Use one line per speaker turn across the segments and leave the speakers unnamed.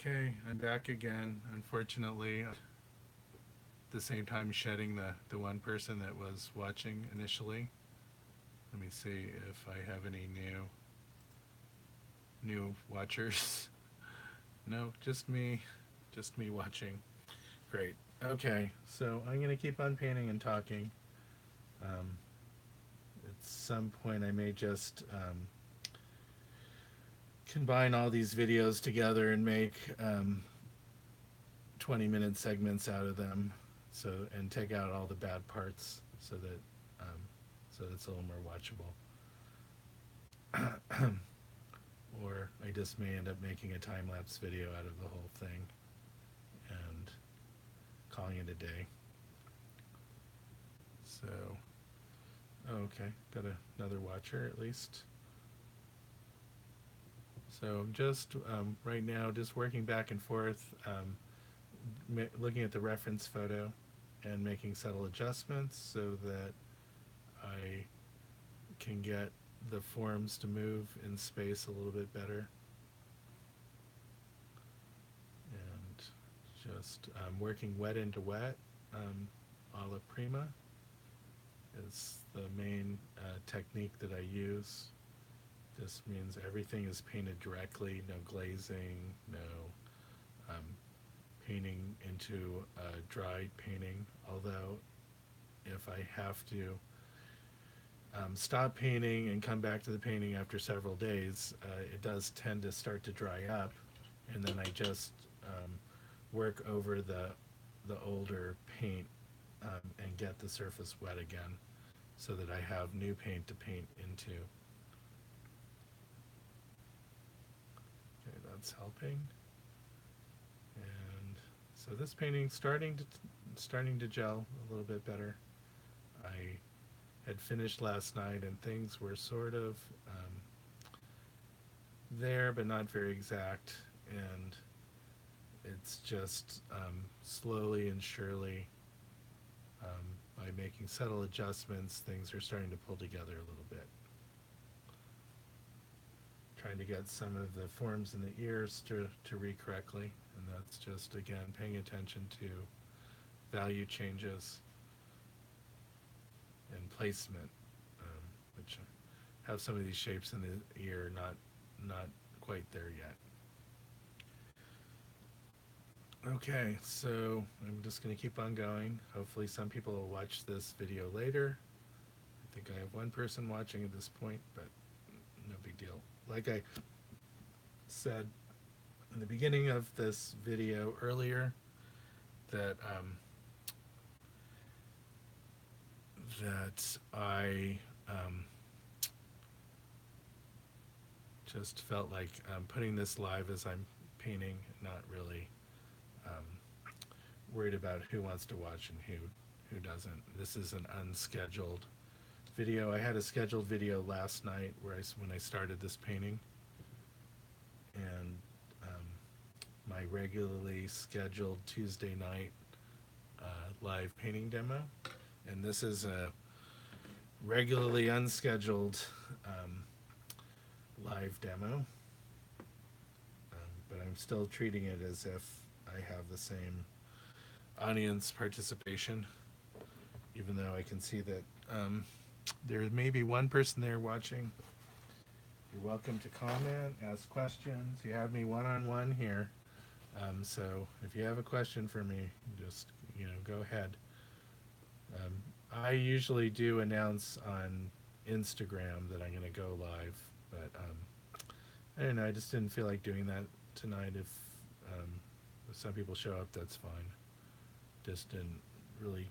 Okay, I'm back again. Unfortunately, at the same time shedding the one person that was watching initially. Let me see if I have any new watchers. No, just me watching. Great. Okay, so I'm gonna keep on painting and talking. Um, at some point, I may just combine all these videos together and make 20-minute segments out of them, so and take out all the bad parts um, so that it's a little more watchable. Or I just may end up making a time lapse video out of the whole thing and calling it a day. So, oh, okay, got another watcher at least. So I'm just right now just working back and forth, looking at the reference photo and making subtle adjustments so that I can get the forms to move in space a little bit better. And just working wet into wet, alla prima is the main technique that I use. This means everything is painted directly, no glazing, no um, painting into a dried painting. Although if I have to stop painting and come back to the painting after several days, it does tend to start to dry up, and then I just work over the older paint and get the surface wet again, so that I have new paint to paint into. Okay, that's helping. And so this painting starting to gel a little bit better. I had finished last night and things were sort of there but not very exact, and it's just slowly and surely, by making subtle adjustments, things are starting to pull together a little bit. Trying to get some of the forms in the ears to read correctly, and that's just again paying attention to value changes and placement, which have some of these shapes in the ear not quite there yet. Okay, so I'm just going to keep on going. Hopefully some people will watch this video later. I think I have one person watching at this point, but no big deal. Like I said in the beginning of this video earlier, that I just felt like putting this live as I'm painting, not really um, worried about who wants to watch and who doesn't. This is an unscheduled video. I had a scheduled video last night when I started this painting, and my regularly scheduled Tuesday night live painting demo, and this is a regularly unscheduled live demo, but I'm still treating it as if I have the same audience participation, even though I can see that there may be one person there watching. You're welcome to comment, ask questions. You have me one-on-one here, so if you have a question for me, just go ahead. I usually do announce on Instagram that I'm going to go live, but I don't know, I just didn't feel like doing that tonight. If some people show up, that's fine. Just didn't really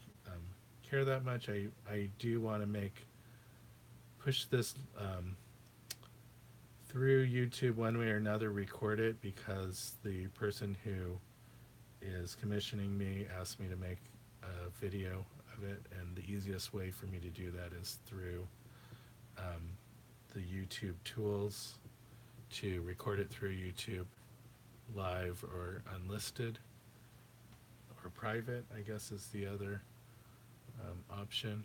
care that much. I do want to push this through YouTube one way or another, record it, because the person who is commissioning me asked me to make a video of it, and the easiest way for me to do that is through the YouTube tools, to record it through YouTube live or unlisted or private, I guess is the other option.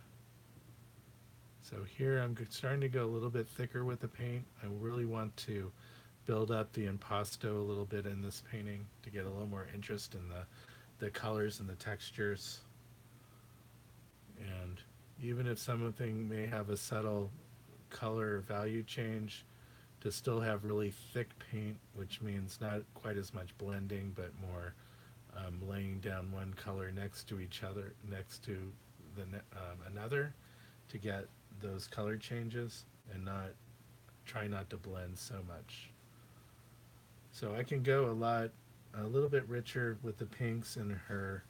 So here I'm starting to go a little bit thicker with the paint. I really want to build up the impasto a little bit in this painting to get a little more interest in the colors and the textures. And even if something may have a subtle color value change, to still have really thick paint, which means not quite as much blending, but more laying down one color next to each other, next to another, to get those color changes and not try not to blend so much. So I can go a little bit richer with the pinks in her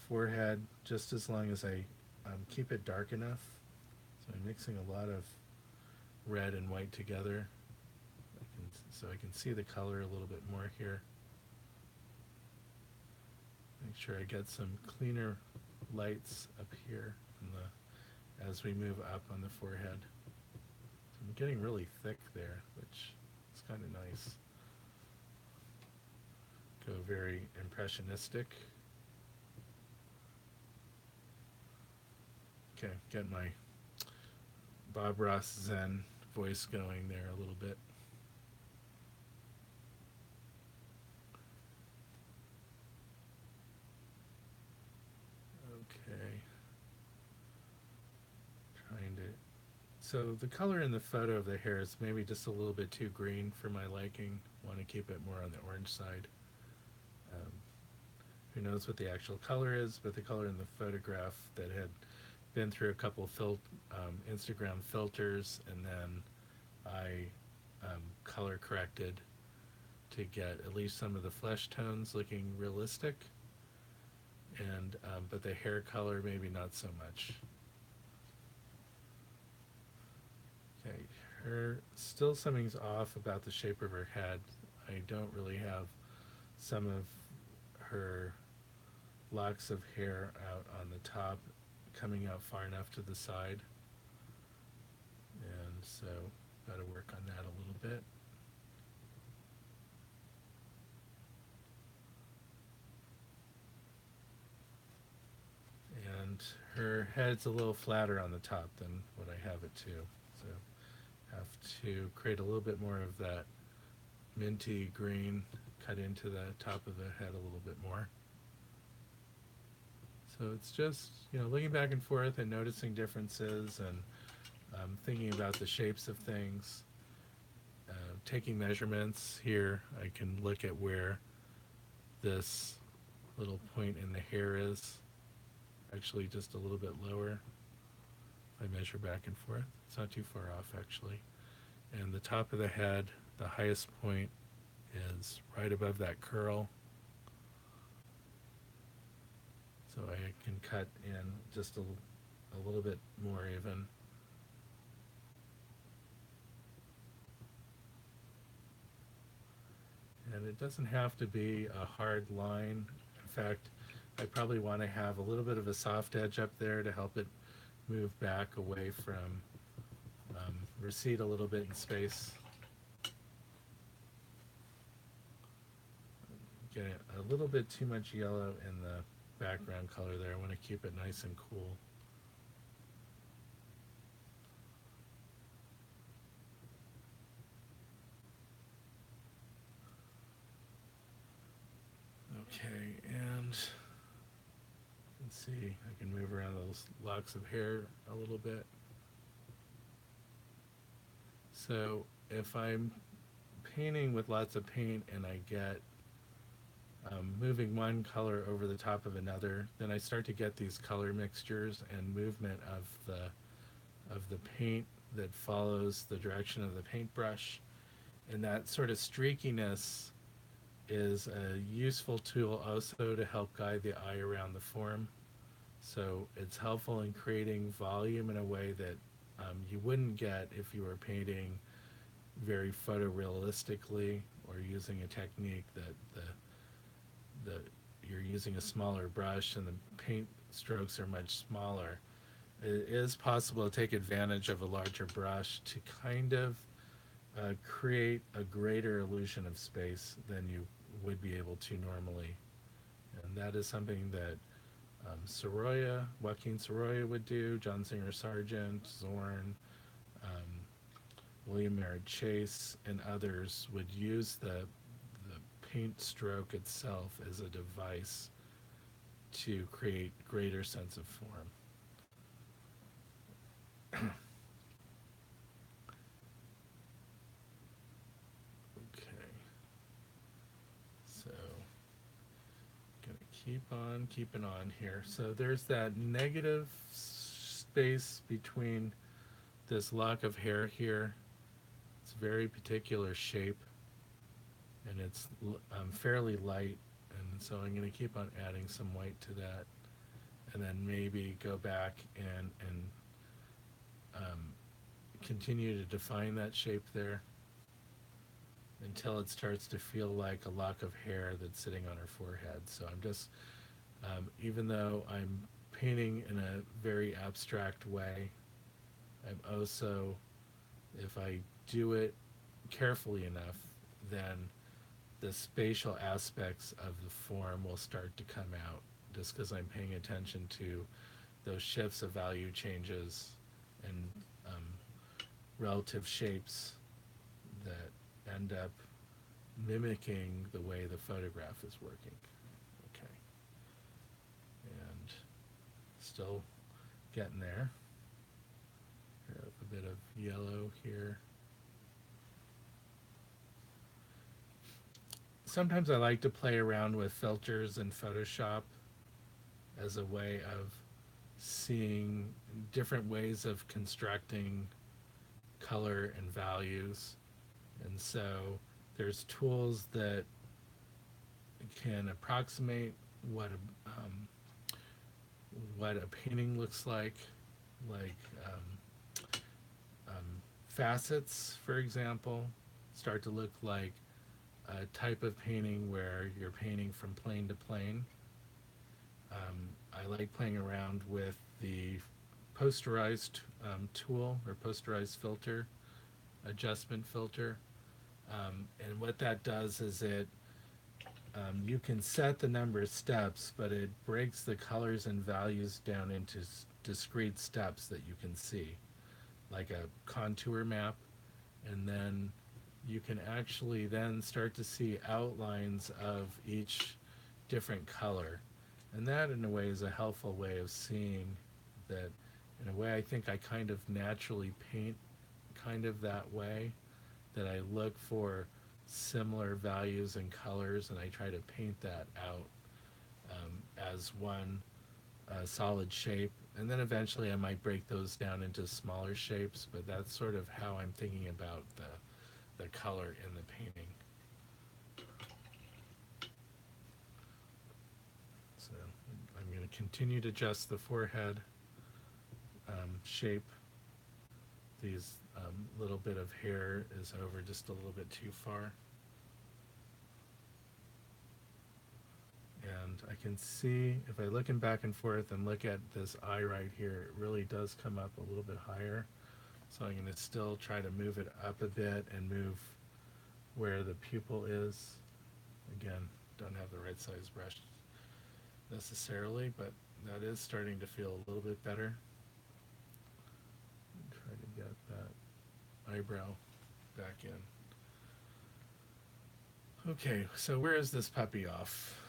forehead, just as long as I keep it dark enough. So I'm mixing a lot of red and white together, so I can see the color a little bit more here. Make sure I get some cleaner lights up here as we move up on the forehead. So I'm getting really thick there, which is kind of nice. Go very impressionistic. Okay, get my Bob Ross Zen voice going there a little bit. Okay. Trying to... So the color in the photo of the hair is maybe just a little bit too green for my liking. Want to keep it more on the orange side. Who knows what the actual color is, but the color in the photograph that had been through a couple Instagram filters, and then I color corrected to get at least some of the flesh tones looking realistic, and but the hair color maybe not so much. Okay, still something's off about the shape of her head. I don't really have some of her locks of hair out on the top coming out far enough to the side, and so got to work on that a little bit. And her head's a little flatter on the top than what I have it to, so have to create a little bit more of that minty green, cut into the top of the head a little bit more. So it's just, looking back and forth and noticing differences, and thinking about the shapes of things, taking measurements. Here I can look at where this little point in the hair is, actually just a little bit lower. I measure back and forth. It's not too far off, actually. And the top of the head, the highest point is right above that curl. So I can cut in just a little bit more even. And it doesn't have to be a hard line. In fact, I probably want to have a little bit of a soft edge up there to help it move back away from, recede a little bit in space. Getting a little bit too much yellow in the background color there. I want to keep it nice and cool. Okay, and let's see, I can move around those locks of hair a little bit. So if I'm painting with lots of paint and I get moving one color over the top of another, then I start to get these color mixtures and movement of the paint that follows the direction of the paintbrush, and that sort of streakiness is a useful tool also to help guide the eye around the form. So it's helpful in creating volume in a way that you wouldn't get if you were painting very photorealistically, or using a technique that you're using a smaller brush and the paint strokes are much smaller. It is possible to take advantage of a larger brush to kind of create a greater illusion of space than you would be able to normally. And that is something that Joaquin Sorolla would do, John Singer Sargent, Zorn, William Merritt Chase and others would use the paint stroke itself as a device to create greater sense of form. Okay, so gonna keep on keeping on here. So there's that negative space between this lock of hair here. It's a very particular shape, and it's fairly light, and so I'm going to keep on adding some white to that, and then maybe go back and continue to define that shape there until it starts to feel like a lock of hair that's sitting on her forehead. So I'm just, even though I'm painting in a very abstract way, I'm also, if I do it carefully enough, then the spatial aspects of the form will start to come out just because I'm paying attention to those shifts of value changes and relative shapes that end up mimicking the way the photograph is working. Okay. And still getting there. A bit of yellow here. Sometimes I like to play around with filters in Photoshop as a way of seeing different ways of constructing color and values. And so there's tools that can approximate what a painting looks like facets, for example, start to look like a type of painting where you're painting from plane to plane. I like playing around with the posterized tool or posterized filter, adjustment filter. And what that does is you can set the number of steps, but it breaks the colors and values down into discrete steps that you can see, like a contour map. And then you can actually then start to see outlines of each different color. And that, in a way, is a helpful way of seeing that. In a way, I think I kind of naturally paint kind of that way, that I look for similar values and colors, and I try to paint that out as one solid shape. And then eventually I might break those down into smaller shapes, but that's sort of how I'm thinking about the color in the painting. So I'm going to continue to adjust the forehead shape. These little bit of hair is over just a little bit too far. And I can see, if I looking back and forth and look at this eye right here, it really does come up a little bit higher. So I'm going to still try to move it up a bit and move where the pupil is. Again, don't have the right size brush necessarily, but that is starting to feel a little bit better. Try to get that eyebrow back in. Okay, so where is this puppy off?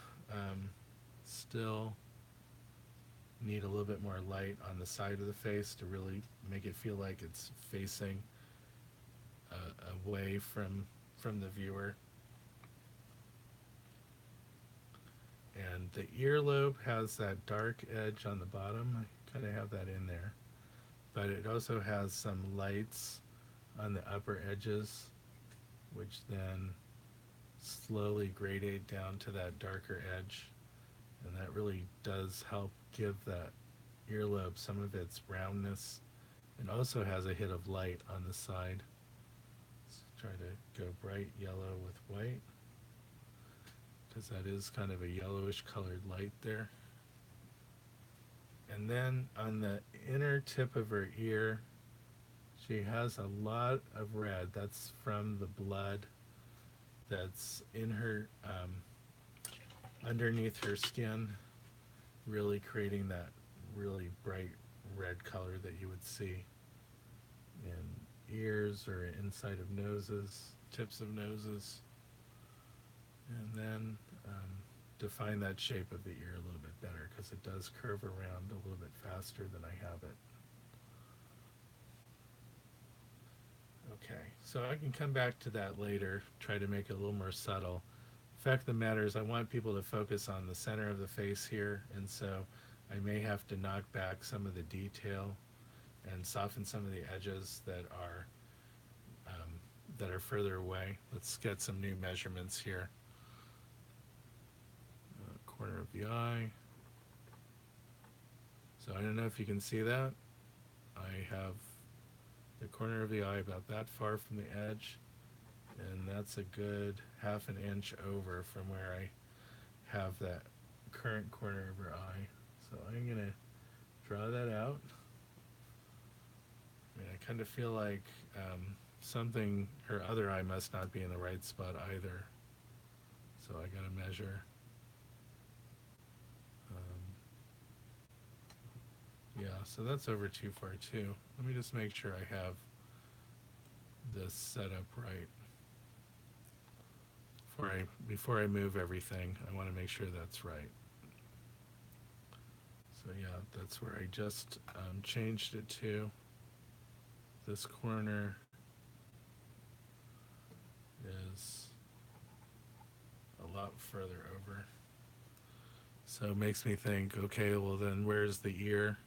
Still need a little bit more light on the side of the face to really make it feel like it's facing away from the viewer. And the earlobe has that dark edge on the bottom. I kind of have that in there. But it also has some lights on the upper edges, which then slowly gradate down to that darker edge. And that really does help give that earlobe some of its roundness, and also has a hit of light on the side. Let's try to go bright yellow with white, because that is kind of a yellowish colored light there. And then on the inner tip of her ear, she has a lot of red. That's from the blood that's in her underneath her skin, really creating that really bright red color that you would see in ears or inside of noses, tips of noses, and then define that shape of the ear a little bit better because it does curve around a little bit faster than I have it. Okay, so I can come back to that later, try to make it a little more subtle. The fact of the matter is I want people to focus on the center of the face here, and so I may have to knock back some of the detail and soften some of the edges that are further away. Let's get some new measurements here. Corner of the eye. So I don't know if you can see that. I have the corner of the eye about that far from the edge, and that's a good half an inch over from where I have that current corner of her eye. So I'm going to draw that out. I mean, I kind of feel like her other eye must not be in the right spot either. So I got to measure. Yeah, so that's over too far too. Let me just make sure I have this set up right. Before I move everything, I want to make sure that's right. So yeah, that's where I just changed it to. This corner is a lot further over. So it makes me think, okay, well then where's the ear?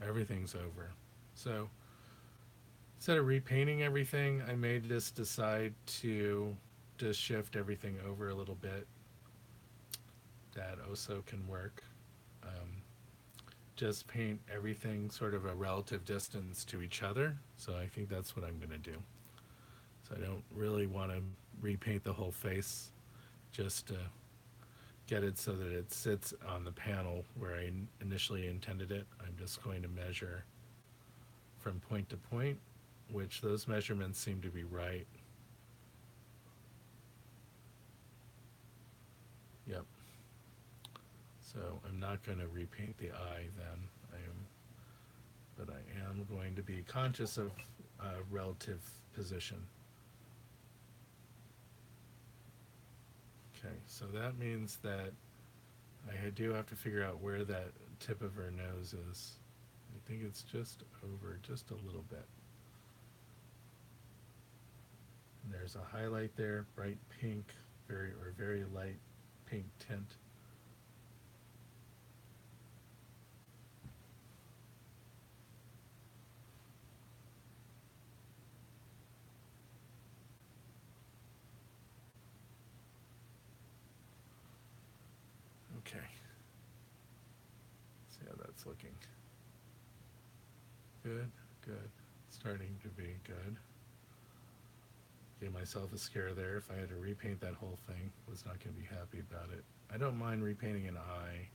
Everything's over. So instead of repainting everything, I may just decide to just shift everything over a little bit. That also can work. Just paint everything sort of a relative distance to each other. So I think that's what I'm going to do. So I don't really want to repaint the whole face, just to get it so that it sits on the panel where I initially intended it. I'm just going to measure from point to point, which those measurements seem to be right. Yep. So I'm not going to repaint the eye then. But I am going to be conscious of relative position. Okay, so that means that I do have to figure out where that tip of her nose is. I think it's just over just a little bit. And there's a highlight there, bright pink, very light pink tint. Okay. See how that's looking. Good, good. Starting to be good. Gave myself a scare there. If I had to repaint that whole thing, was not going to be happy about it. I don't mind repainting an eye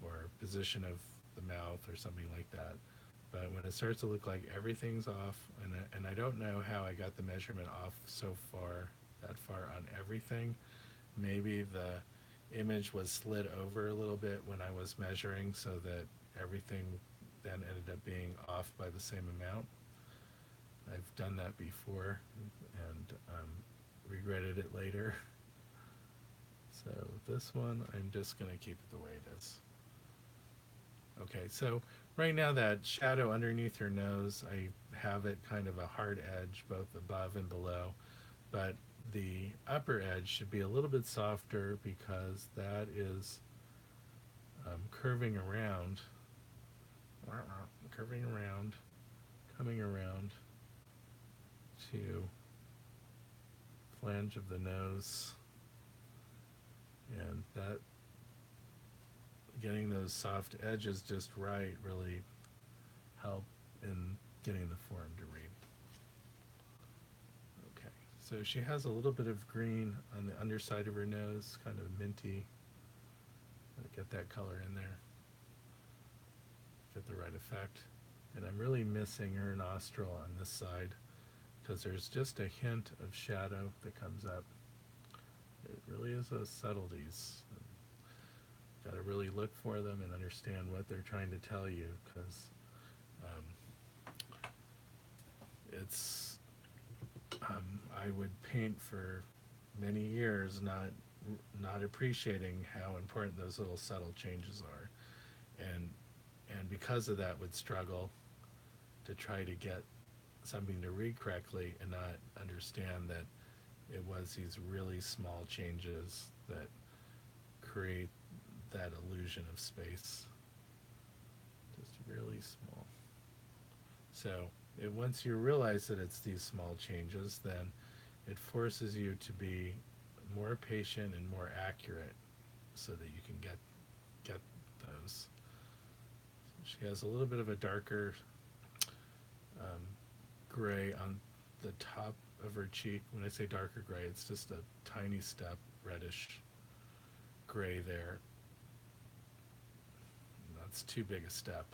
or position of the mouth or something like that. But when it starts to look like everything's off, and I don't know how I got the measurement off that far on everything. Maybe the image was slid over a little bit when I was measuring so that everything then ended up being off by the same amount. I've done that before and regretted it later. So this one, I'm just going to keep it the way it is. Okay, so right now that shadow underneath her nose, I have it kind of a hard edge both above and below, but the upper edge should be a little bit softer because that is curving around, coming around to flange of the nose, and that getting those soft edges just right really help in getting the form to read. Okay, so she has a little bit of green on the underside of her nose, kind of minty. Get that color in there, get the right effect. And I'm really missing her nostril on this side because there's just a hint of shadow that comes up. It really is those subtleties. Got to really look for them and understand what they're trying to tell you, because it's I would paint for many years, not appreciating how important those little subtle changes are, and because of that would struggle to try to get something to read correctly and not understand that it was these really small changes that create that illusion of space. Just really small. So once you realize that it's these small changes, then it forces you to be more patient and more accurate so that you can get those. She has a little bit of a darker gray on the top of her cheek. When I say darker gray, it's just a tiny step reddish gray there. That's too big a step.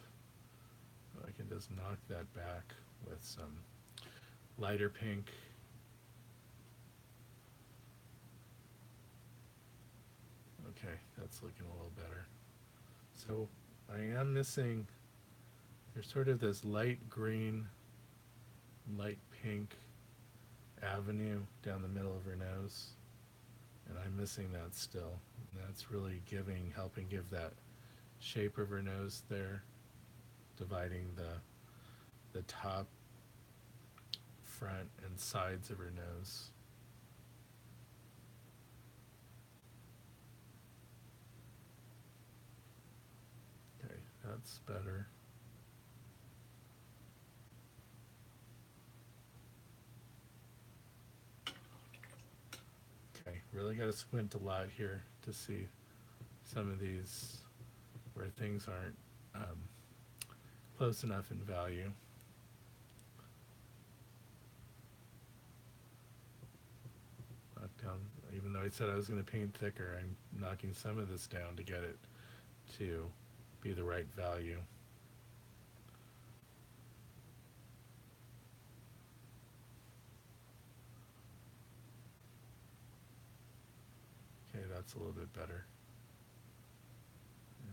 I can just knock that back with some lighter pink. Okay, that's looking a little better. So I am missing, there's sort of this light green, light pink avenue down the middle of her nose, and I'm missing that still. And that's really helping give that shape of her nose there, dividing the top, front, and sides of her nose. Okay, that's better. Okay, really got to squint a lot here to see some of these where things aren't close enough in value. Knock down, even though I said I was going to paint thicker, I'm knocking some of this down to get it to be the right value. Okay, that's a little bit better.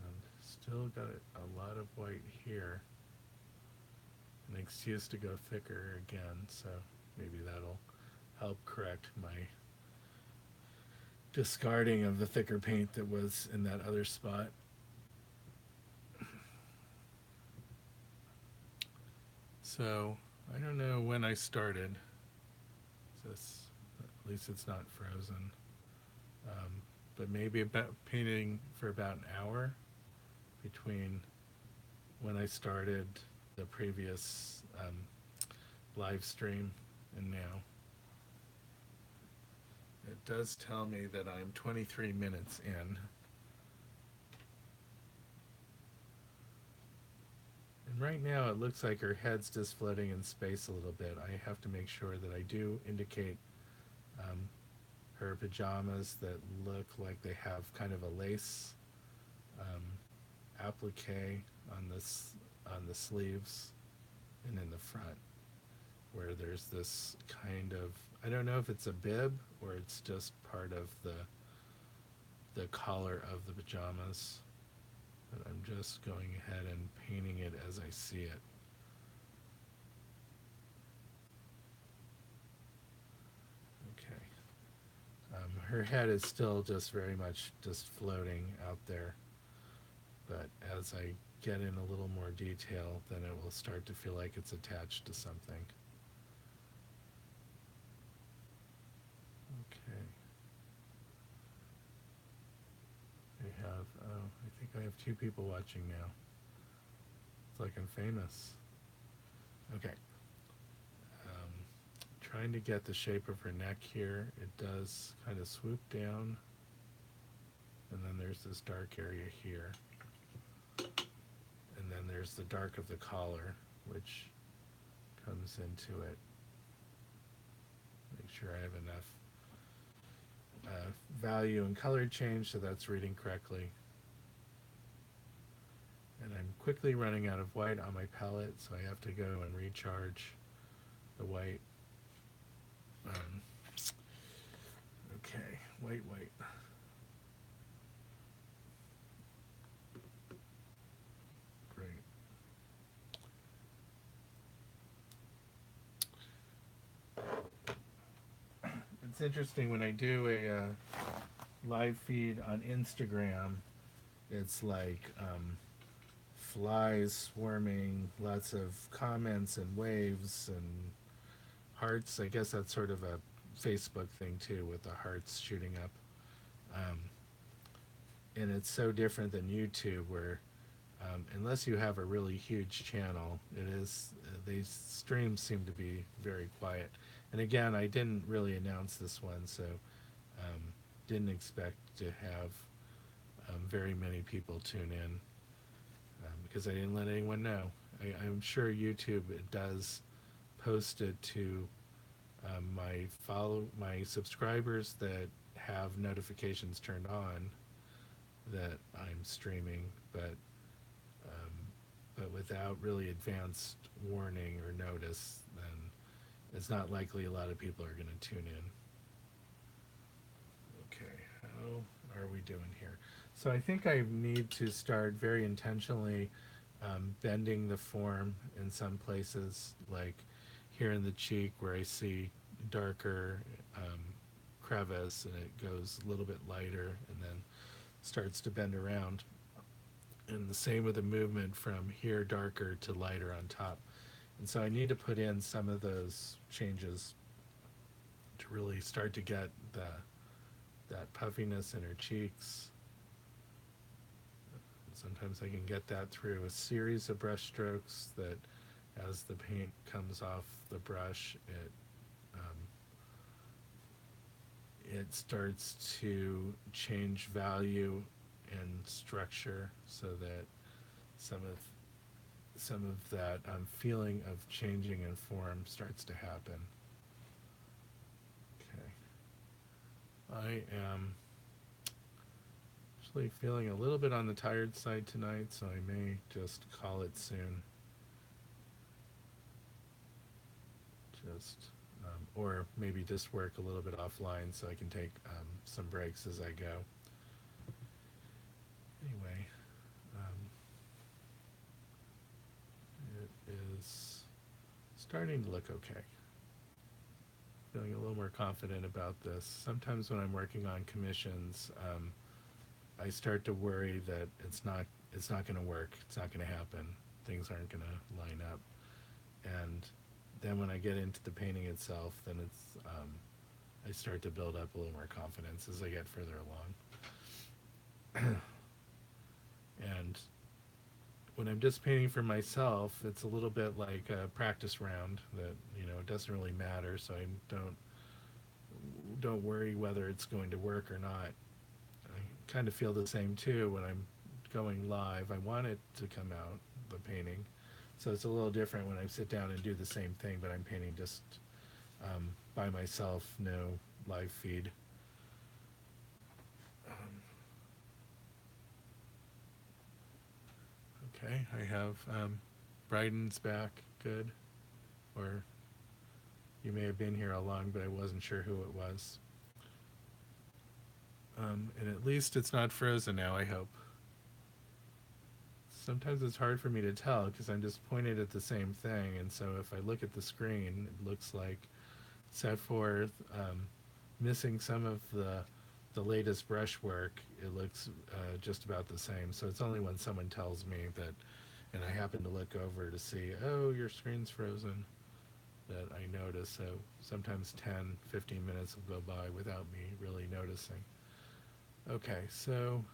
And still got a lot of white here. An excuse to go thicker again, so maybe that'll help correct my discarding of the thicker paint that was in that other spot. So I don't know when I started this, at least it's not frozen, but maybe about painting for about an hour between when I started the previous live stream and now. It does tell me that I'm 23 minutes in. And right now it looks like her head's just floating in space a little bit. I have to make sure that I do indicate her pajamas that look like they have kind of a lace applique on the sleeves and in the front, where there's this kind of, I don't know if it's a bib or it's just part of the collar of the pajamas, but I'm just going ahead and painting it as I see it. Okay. Her head is still just very much just floating out there, but as I get in a little more detail, then it will start to feel like it's attached to something. Okay. I think I have 2 people watching now. It's like I'm famous. Okay. Trying to get the shape of her neck here. It does kind of swoop down, and then there's this dark area here, and then there's the dark of the collar, which comes into it. Make sure I have enough value and color change so that's reading correctly. And I'm quickly running out of white on my palette, so I have to go and recharge the white. Okay, white. Great. it's interesting when I do a live feed on Instagram. It's like flies swarming, lots of comments and waves and hearts. I guess that's sort of a Facebook thing too, with the hearts shooting up. Um, and it's so different than YouTube, where unless you have a really huge channel, it is these streams seem to be very quiet. And again, I didn't really announce this one, so didn't expect to have very many people tune in, because I didn't let anyone know. I'm sure YouTube does post it to my subscribers that have notifications turned on that I'm streaming, but without really advanced warning or notice, then it's not likely a lot of people are going to tune in. Okay, how are we doing here? So I think I need to start very intentionally bending the form in some places, like here in the cheek where I see darker crevice, and it goes a little bit lighter and then starts to bend around. And the same with the movement from here darker to lighter on top. And so I need to put in some of those changes to really start to get that puffiness in her cheeks. Sometimes I can get that through a series of brush strokes that as the paint comes off the brush, it starts to change value and structure, so that some of that feeling of changing in form starts to happen. Okay, I am actually feeling a little bit on the tired side tonight, so I may just call it soon. Or maybe just work a little bit offline so I can take some breaks as I go. Anyway, it is starting to look okay. Feeling a little more confident about this. Sometimes when I'm working on commissions, I start to worry that it's not going to work. It's not going to happen. Things aren't going to line up. And then when I get into the painting itself, then I start to build up a little more confidence as I get further along. And when I'm just painting for myself, it's a little bit like a practice round that, it doesn't really matter, so I don't worry whether it's going to work or not. I kind of feel the same too when I'm going live. I want it to come out, the painting. So it's a little different when I sit down and do the same thing, but I'm painting just by myself, no live feed. Okay, I have Bryden's back, good. Or you may have been here all along, but I wasn't sure who it was. And at least it's not frozen now, I hope. Sometimes it's hard for me to tell because I'm just pointed at the same thing, and so if I look at the screen, it looks like set forth, missing some of the latest brushwork, it looks just about the same. So it's only when someone tells me that, and I happen to look over to see, oh, your screen's frozen, that I notice. So sometimes 10, 15 minutes will go by without me really noticing. Okay, so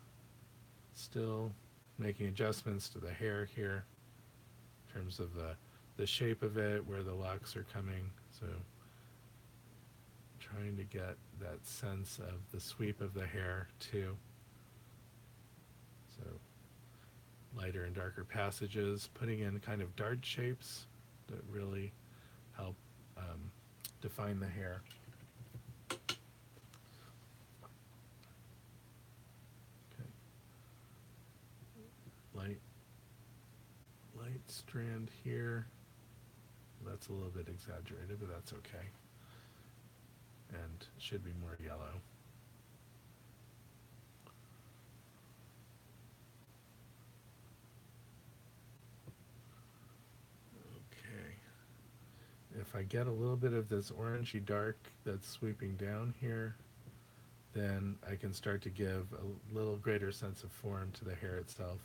still making adjustments to the hair here in terms of the shape of it, where the locks are coming. So trying to get that sense of the sweep of the hair too. So lighter and darker passages, putting in kind of dart shapes that really help define the hair. Light strand here. That's a little bit exaggerated, but that's okay. And should be more yellow. Okay. If if I get a little bit of this orangey dark that's sweeping down here, then I can start to give a little greater sense of form to the hair itself.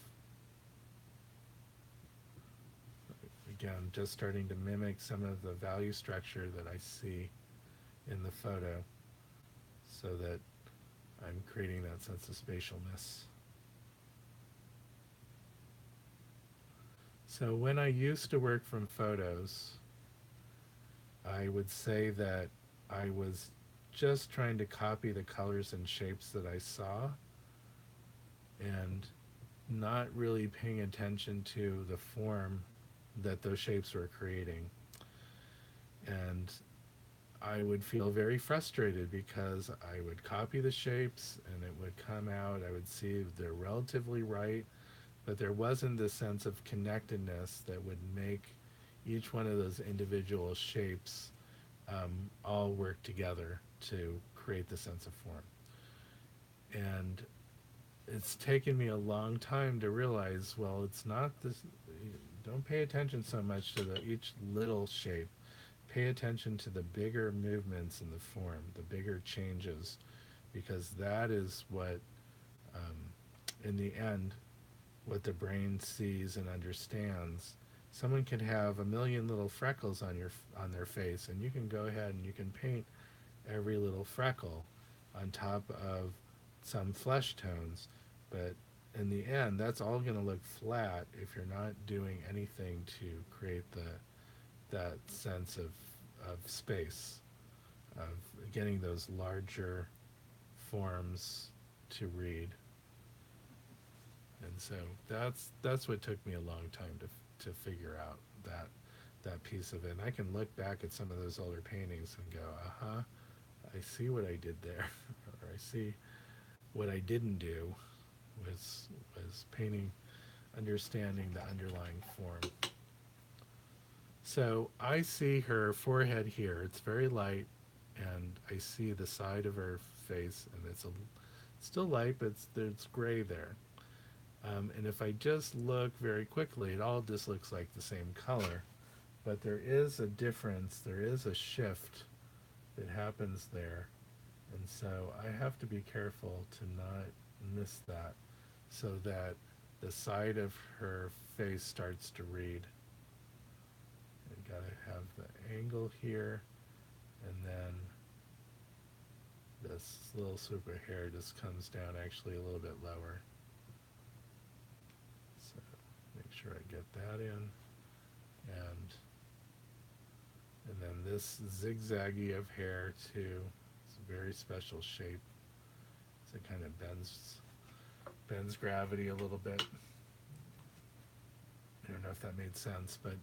Again, just starting to mimic some of the value structure that I see in the photo so that I'm creating that sense of spatialness. So when I used to work from photos, I would say that I was just trying to copy the colors and shapes that I saw and not really paying attention to the form that those shapes were creating. And I would feel very frustrated because I would copy the shapes and it would come out, I would see they're relatively right, but there wasn't this sense of connectedness that would make each one of those individual shapes all work together to create the sense of form. And it's taken me a long time to realize, well, it's not this, don't pay attention so much to each little shape. Pay attention to the bigger movements in the form, the bigger changes, because that is what, in the end, what the brain sees and understands. Someone can have a million little freckles on their face, and you can go ahead and you can paint every little freckle on top of some flesh tones, but in the end, that's all going to look flat if you're not doing anything to create that sense of space, of getting those larger forms to read. And so that's what took me a long time to figure out that piece of it. And I can look back at some of those older paintings and go, I see what I did there, or I see what I didn't do was painting, understanding the underlying form. So I see her forehead here. It's very light, and I see the side of her face, and it's still light, but it's gray there. And if I just look very quickly, it all just looks like the same color. But there is a difference, there is a shift that happens there. And so I have to be careful to not miss that, so that the side of her face starts to read. You gotta have the angle here, and then this little swoop of hair just comes down actually a little bit lower. So make sure I get that in, and then this zigzaggy of hair too. It's a very special shape. So it kind of bends gravity a little bit. I don't know if that made sense, but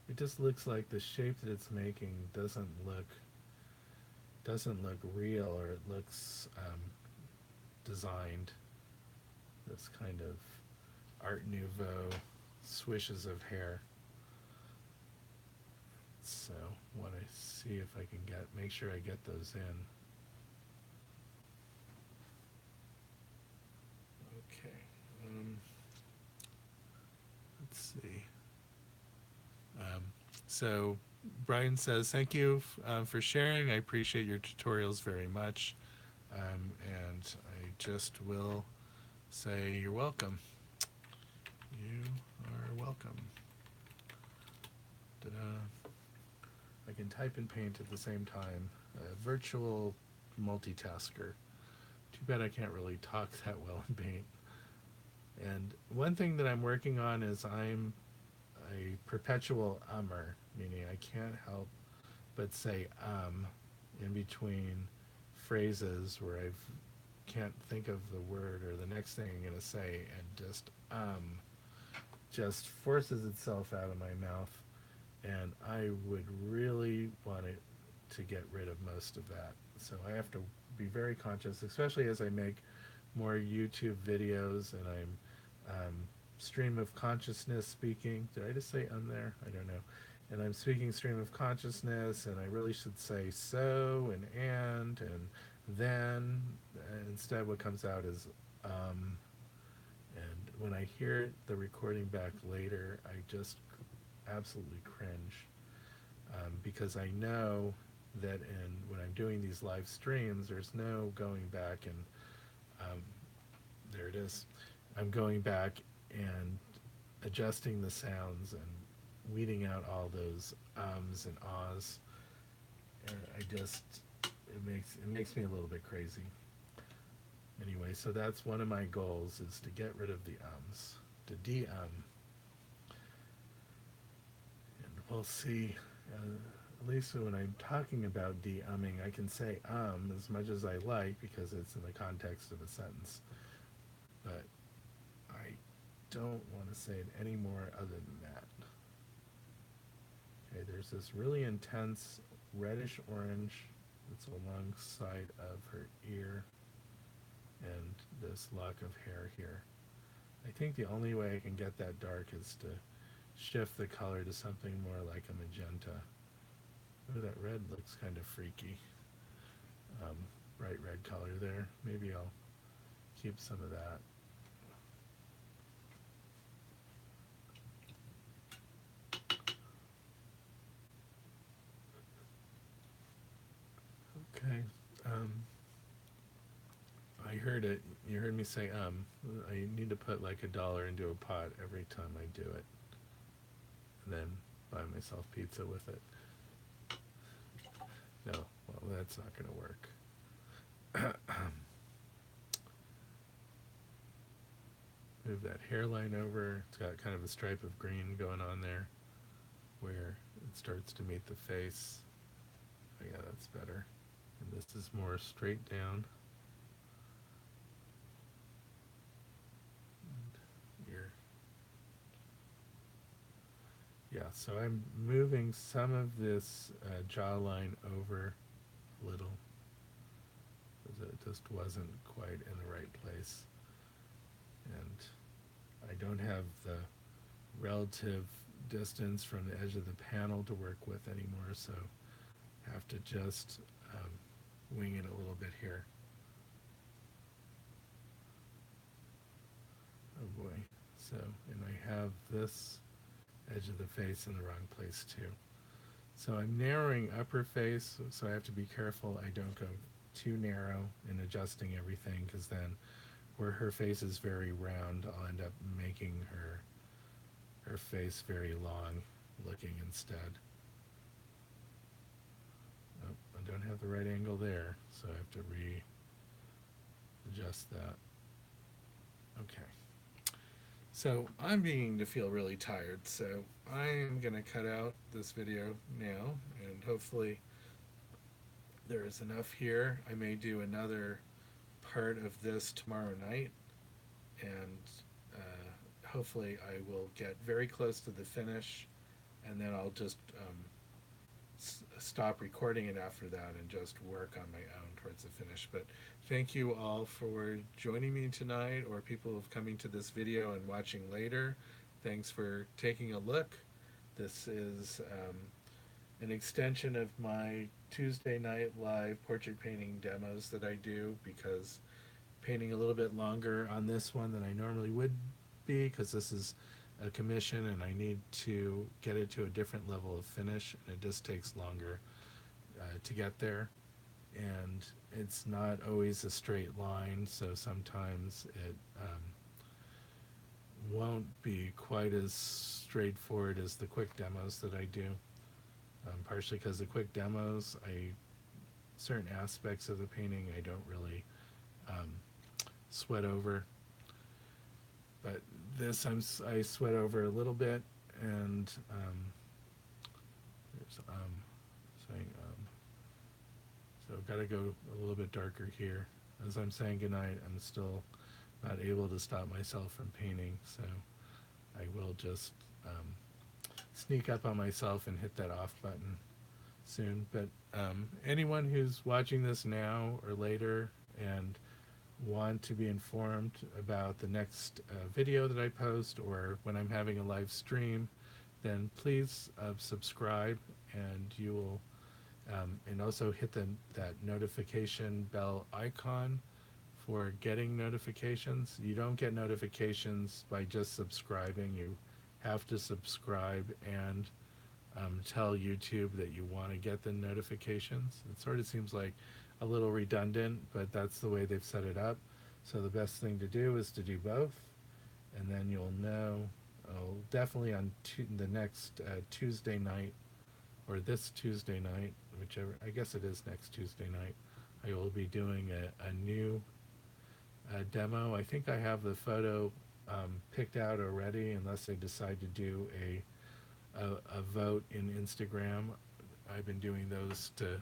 it just looks like the shape that it's making doesn't look real, or it looks designed. This kind of Art Nouveau swishes of hair. So want to see if I can make sure I get those in. Okay. Let's see. So Brian says, thank you for sharing. I appreciate your tutorials very much. And I just will say you're welcome. You are welcome. Ta-da. I can type and paint at the same time. A virtual multitasker. Too bad I can't really talk that well in paint. And one thing that I'm working on is I'm a perpetual ummer, meaning I can't help but say in between phrases where I can't think of the word or the next thing I'm going to say, and just forces itself out of my mouth. And I would really want it to get rid of most of that. So I have to be very conscious, especially as I make more YouTube videos and I'm stream of consciousness speaking. Did I just say there? I don't know. And I'm speaking stream of consciousness, and I really should say so and then. And instead what comes out is and when I hear the recording back later, I just absolutely cringe. because I know that when I'm doing these live streams, there's no going back and um, there it is. I'm going back and adjusting the sounds and weeding out all those ums and ahs. And it makes me a little bit crazy. Anyway, so that's one of my goals, is to get rid of the ums, to de-um. And we'll see. At least when I'm talking about de-umming, I can say as much as I like because it's in the context of a sentence. But I don't want to say it any more other than that. Okay, there's this really intense reddish orange that's alongside of her ear and this lock of hair here. I think the only way I can get that dark is to shift the color to something more like a magenta. Oh, that red looks kind of freaky. Bright red color there. Maybe I'll keep some of that. Okay. I heard it. You heard me say I need to put like $1 into a pot every time I do it, and then buy myself pizza with it. No, well, that's not going to work. Move that hairline over. It's got kind of a stripe of green going on there where it starts to meet the face. Oh yeah, that's better. And this is more straight down. And ear. Yeah, so I'm moving some of this jawline over a little because it just wasn't quite in the right place. And I don't have the relative distance from the edge of the panel to work with anymore, so I have to just wing it a little bit here. Oh boy. So, and I have this edge of the face in the wrong place too. So I'm narrowing upper face, so I have to be careful I don't go too narrow in adjusting everything, because then where her face is very round, I'll end up making her face very long looking instead. Oh, I don't have the right angle there, so I have to readjust that. Okay. So I'm beginning to feel really tired, so I am going to cut out this video now, and hopefully there is enough here. I may do another part of this tomorrow night, and hopefully I will get very close to the finish, and then I'll just stop recording it after that and just work on my own towards the finish. But thank you all for joining me tonight, or people who have coming to this video and watching later. Thanks for taking a look. This is an extension of my Tuesday night live portrait painting demos that I do, because painting a little bit longer on this one than I normally would be, because this is a commission and I need to get it to a different level of finish, and it just takes longer to get there, and it's not always a straight line, so sometimes it won't be quite as straightforward as the quick demos that I do, partially because the quick demos, certain aspects of the painting I don't really sweat over, but this I sweat over a little bit, and there's saying so I've got to go a little bit darker here. As I'm saying goodnight, I'm still not able to stop myself from painting, so I will just sneak up on myself and hit that off button soon. But anyone who's watching this now or later and want to be informed about the next video that I post, or when I'm having a live stream, then please subscribe, and you will and also hit that notification bell icon for getting notifications. You don't get notifications by just subscribing. You have to subscribe and tell YouTube that you want to get the notifications. It sort of seems like a little redundant, but that's the way they've set it up. So the best thing to do is to do both, and then you'll know. Oh, definitely on the next Tuesday night, or this Tuesday night, whichever. I guess it is next Tuesday night. I will be doing a new demo. I think I have the photo picked out already, unless I decide to do a vote in Instagram. I've been doing those to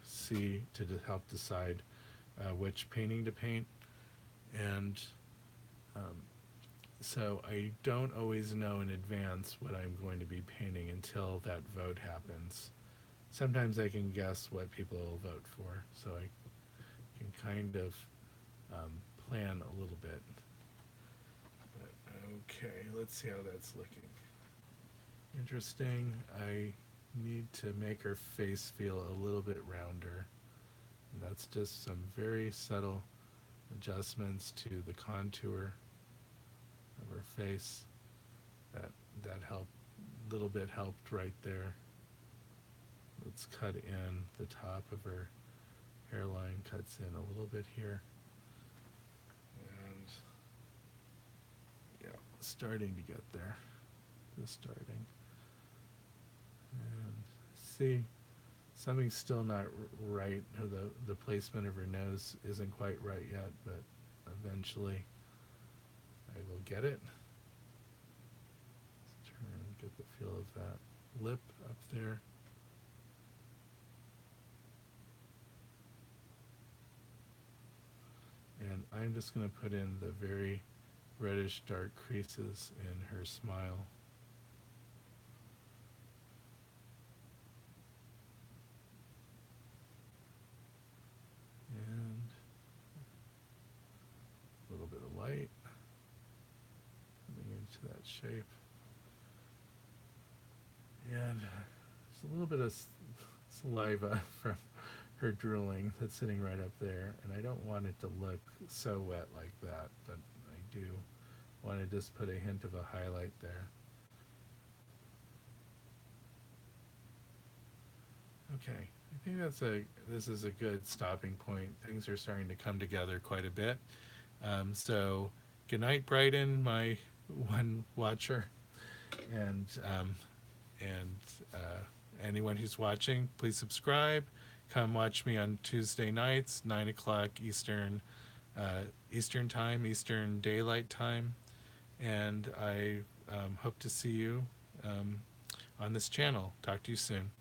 help decide which painting to paint, and um, so I don't always know in advance what I'm going to be painting until that vote happens. Sometimes I can guess what people will vote for, so I can kind of um, plan a little bit. But, okay, let's see how that's looking. Interesting. I need to make her face feel a little bit rounder. And that's just some very subtle adjustments to the contour of her face. That helped, little bit helped right there. Let's cut in the top of her hairline, cuts in a little bit here. And yeah, starting to get there. Just starting. And see, something's still not right. The placement of her nose isn't quite right yet, but eventually I will get it. Let's turn and get the feel of that lip up there. And I'm just going to put in the very reddish dark creases in her smile. And a little bit of light coming into that shape. And there's a little bit of saliva from her drooling that's sitting right up there, and I don't want it to look so wet like that, but I do want to just put a hint of a highlight there. Okay, I think this is a good stopping point. Things are starting to come together quite a bit. So good night, Brighton, my one watcher, and and anyone who's watching, please subscribe. Come watch me on Tuesday nights, 9 o'clock Eastern time, Eastern Daylight Time, and I hope to see you on this channel. Talk to you soon.